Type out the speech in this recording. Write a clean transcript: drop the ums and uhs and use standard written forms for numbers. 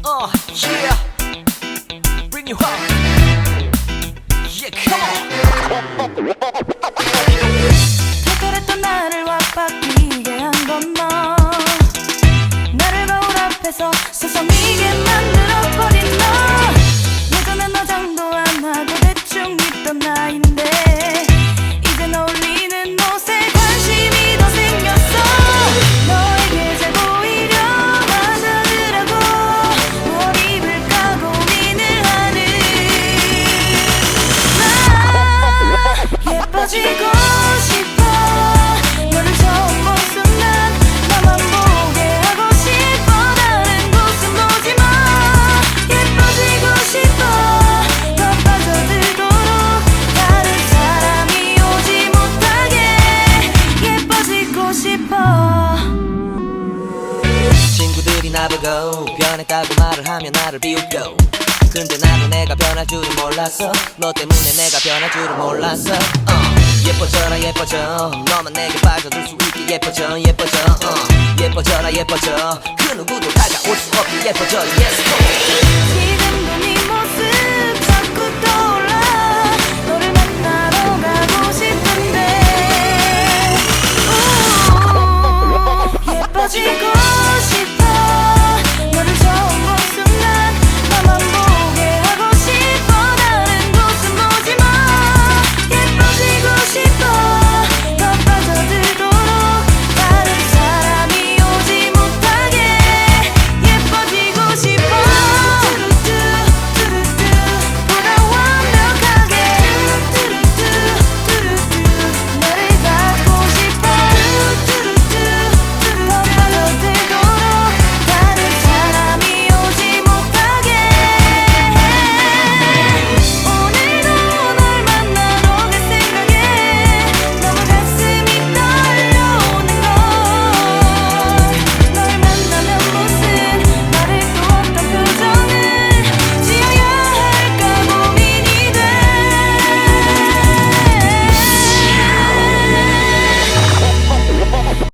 Yeah, bring you home. Yeah, come on. 특별했던 나를 왁바뀌게 한 건 너. 나를 거울 앞에서 서성이게 만들어버린 너. 예전엔 화장도 안 하고 대충 입던 나인데 이젠 어울리는 옷에 관심이 더 생겼어. 너에게 잘 보이려 하자느라고 뭘 입을까 고민을 하는 나. 예뻐지고 싶어. 너를 처음 본 순간 나만 보게 하고 싶어. 다른 곳은 보지 마. 예뻐지고 싶어. 더 빠져들도록 다른 사람이 오지 못하게 예뻐지고 싶어. 친구들이 나보고 변했다고 말을 하면 나를 비웃고, 근데 나도 내가 변할 줄은 몰랐어. 너 때문에 내가 변할 줄은 몰랐어. 예뻐져라 예뻐져. 너만 내게 빠져들 수 있게 예뻐져 예뻐져. 예뻐져라 예뻐져. 그 누구도 다가올 수 없게 예뻐져. Yes, 지금도 네